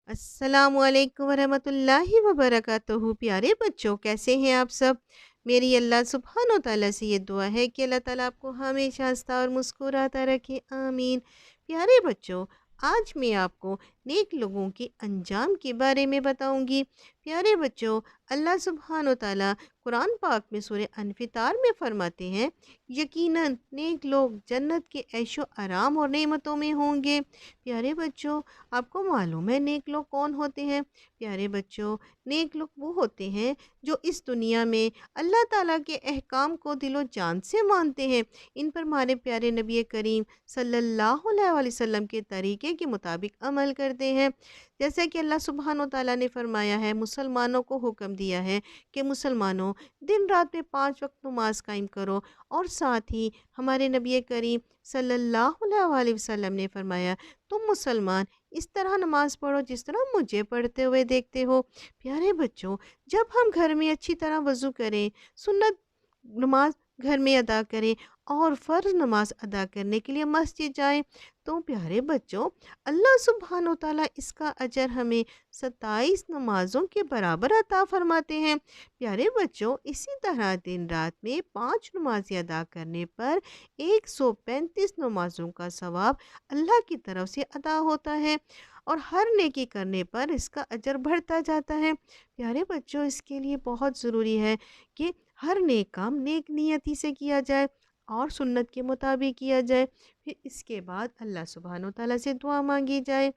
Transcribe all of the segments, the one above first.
अस्सलामु अलैकुम वरहमतुल्लाहि वबरकातुहू। प्यारे बच्चों, कैसे हैं आप सब। मेरी अल्लाह सुब्हानो तआला से ये दुआ है कि अल्लाह ताला आपको हमेशा हंसता और मुस्कुराता रखे, आमीन। प्यारे बच्चों, आज मैं आपको नेक लोगों के अंजाम के बारे में बताऊंगी। प्यारे बच्चों, अल्लाह सुब्हानो तआला कुरान पाक में सूरह अनफितार में फरमाते हैं, यकीनन नेक लोग जन्नत के ऐशो आराम और नेमतों में होंगे। प्यारे बच्चों, आपको मालूम है नेक लोग कौन होते हैं। प्यारे बच्चों, नेक लोग वो होते हैं जो इस दुनिया में अल्लाह ताला के अहकाम को दिलो जान से मानते हैं। इन पर हमारे प्यारे नबी करीम सल्लल्लाहु अलैहि वसल्लम के तरीके के मुताबिक अमल करते हैं। जैसे कि अल्लाह सुब्हानो तआला ने फरमाया है, मुसलमानों को हुक्म दिया है कि मुसलमानों दिन रात में 5 वक्त नमाज कायम करो। और साथ ही हमारे नबी करीम सल्लल्लाहु अलैहि वसल्लम ने फरमाया, तुम मुसलमान इस तरह नमाज पढ़ो जिस तरह मुझे पढ़ते हुए देखते हो। प्यारे बच्चों, जब हम घर में अच्छी तरह वज़ू करें, सुन्नत नमाज घर में अदा करें और फ़र्ज़ नमाज अदा करने के लिए मस्जिद जाएं, तो प्यारे बच्चों, अल्लाह सुब्हानो तआला इसका अजर हमें 27 नमाज़ों के बराबर अता फरमाते हैं। प्यारे बच्चों, इसी तरह दिन रात में 5 नमाज़ें अदा करने पर 135 नमाज़ों का सवाब अल्लाह की तरफ से अदा होता है और हर नेकी करने पर इसका अजर बढ़ता जाता है। प्यारे बच्चों, इसके लिए बहुत ज़रूरी है कि हर नेक काम नेक नियति से किया जाए और सुन्नत के मुताबिक किया जाए। फिर इसके बाद अल्लाह सुब्हानो तआला से दुआ मांगी जाए।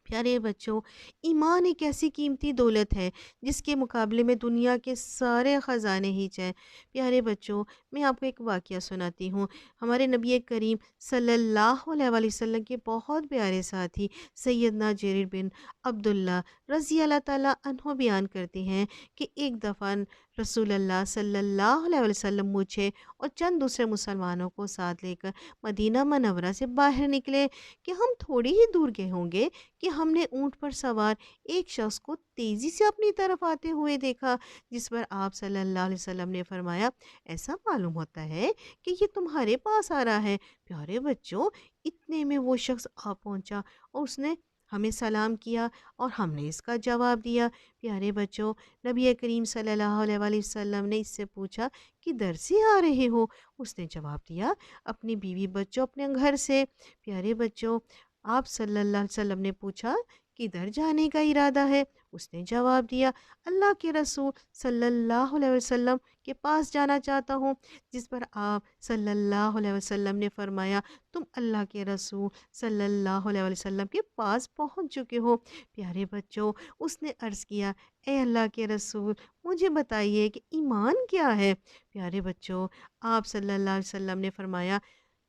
प्यारे बच्चों, ईमान एक ऐसी कीमती दौलत है जिसके मुकाबले में दुनिया के सारे ख़जाने ही चाहें। प्यारे बच्चों, मैं आपको एक वाक़या सुनाती हूँ। हमारे नबी करीम सल्लल्लाहु अलैहि वसल्लम के बहुत प्यारे साथी सैयदना जरीर बिन अब्दुल्ला रज़ी अल्लाह ताला अन्हो बयान करते हैं कि एक दफ़ा रसूलुल्लाह सल्लल्लाहु अलैहि वसल्लम मुझे और चंद दूसरे मुसलमानों को साथ लेकर मदीना मनव्वरा से बाहर निकले कि हम थोड़ी ही दूर गए होंगे कि हमने ऊंट पर सवार एक शख्स को तेजी से अपनी तरफ आते हुए देखा, जिस पर आप सल्लल्लाहु अलैहि वसल्लम ने फरमाया, ऐसा मालूम होता है कि ये तुम्हारे पास आ रहा है। प्यारे बच्चों, इतने में वो शख्स आ पहुंचा और उसने हमें सलाम किया और हमने इसका जवाब दिया। प्यारे बच्चों, नबी करीम सल्लल्लाहु अलैहि वसल्लम ने इससे पूछा कि दर से आ रहे हो। उसने जवाब दिया, अपनी बीवी बच्चों अपने घर से। प्यारे बच्चों, आप सल्लल्लाहु अलैहि वसल्लम ने पूछा, किधर जाने का इरादा है। उसने जवाब दिया, अल्लाह के रसूल सल्लल्लाहु अलैहि वसल्लम के पास जाना चाहता हूँ। जिस पर आप सल्लल्लाहु अलैहि वसल्लम ने फरमाया, तुम अल्लाह के रसूल सल्लल्लाहु अलैहि वसल्लम के पास पहुँच चुके हो। प्यारे बच्चों, उसने अर्ज़ किया, ए अल्लाह के रसूल, मुझे बताइए कि ईमान क्या है। प्यारे बच्चों, आप सल्लल्लाहु अलैहि वसल्लम ने फरमाया,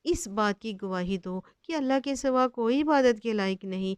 इस बात की गवाही दो कि अल्लाह के सिवा कोई इबादत के लायक नहीं,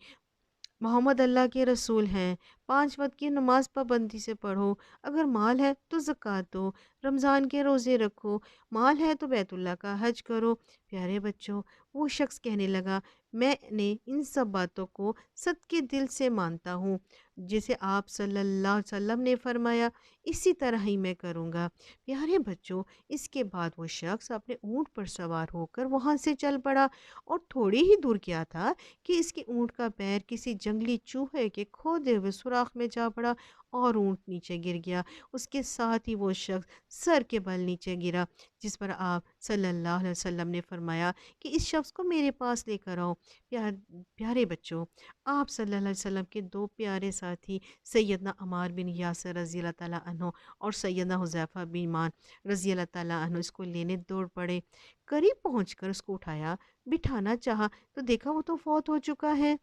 मोहम्मद अल्लाह के रसूल हैं। 5 वक्त की नमाज पाबंदी से पढ़ो। अगर माल है तो ज़कात दो। रमज़ान के रोज़े रखो। माल है तो बैतुल्लाह का हज करो। प्यारे बच्चों, वो शख्स कहने लगा, मैंने इन सब बातों को सच्चे दिल से मानता हूँ। जिसे आप सल्लल्लाहु अलैहि वसल्लम ने फरमाया, इसी तरह ही मैं करूँगा। प्यारे बच्चों, इसके बाद वो शख्स अपने ऊँट पर सवार होकर वहाँ से चल पड़ा और थोड़ी ही दूर गया था कि इसके ऊँट का पैर किसी जंगली चूहे के खोदे हुए सुराख में जा पड़ा और ऊँट नीचे गिर गया। उसके साथ ही वो शख्स सर के बल नीचे गिरा, जिस पर आप सल्लल्लाहु अलैहि वसल्लम ने फरमाया कि इस शख्स को मेरे पास लेकर आओ। प्यारे बच्चों, आप सल्लल्लाहु अलैहि वसल्लम के दो प्यारे साथी सैयदना अमार बिन यासर रज़ी अल्लाह ताला अन्हो और सैयदना हुज़ैफा बिन मान रज़ी अल्लाह ताला अन्हो इसको लेने दौड़ पड़े। करीब पहुंचकर उसको उठाया, बिठाना चाहा तो देखा वो तो फौत हो चुका है।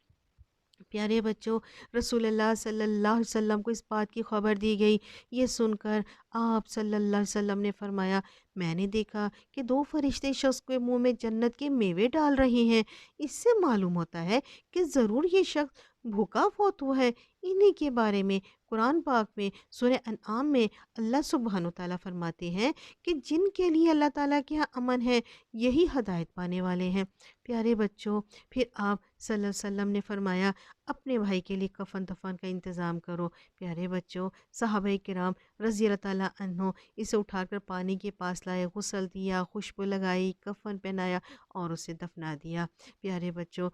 प्यारे बच्चों, रसूलुल्लाह सल्लल्लाहु अलैहि वसल्लम को इस बात की खबर दी गई। ये सुनकर आप सल्लल्लाहु अलैहि वसल्लम ने फरमाया, मैंने देखा कि दो फरिश्ते शख्स के मुंह में जन्नत के मेवे डाल रहे हैं। इससे मालूम होता है कि ज़रूर ये शख्स भूखा फौत हुआ है। इन्हीं के बारे में कुरान पाक में सूरह अनआम में अल्लाह सुब्हानो तआला फरमाते हैं कि जिनके लिए अल्लाह ताला के यहाँ अमन है, यही हदायत पाने वाले हैं। प्यारे बच्चों, फिर आप सल्लल्लाहु अलैहि वसल्लम ने फरमाया, अपने भाई के लिए कफन दफन का इंतज़ाम करो। प्यारे बच्चों, सहाबाए किराम रज़ी अल्लाह ताला अन्हो इसे उठाकर पानी के पास लाए, गुस्ल दिया, खुशबू लगाई, कफन पहनाया और उसे दफना दिया। प्यारे बच्चों,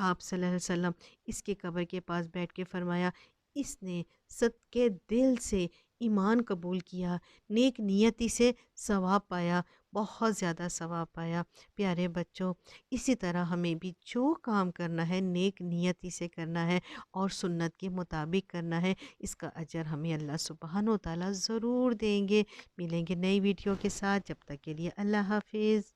آپ صلی اللہ علیہ وسلم اس کے قبر کے پاس بیٹھ کے فرمایا، اس نے صدقے دل سے ایمان قبول کیا، نیک نیتی سے ثواب پایا، بہت زیادہ ثواب پایا۔ پیارے بچوں، اسی طرح ہمیں بھی جو کام کرنا ہے نیک نیتی سے کرنا ہے اور سنت کے مطابق کرنا ہے، اس کا اجر ہمیں اللہ سبحانہ و تعالیٰ ضرور دیں گے۔ ملیں گے نئی ویڈیو کے ساتھ، جب تک کے لیے اللہ حافظ۔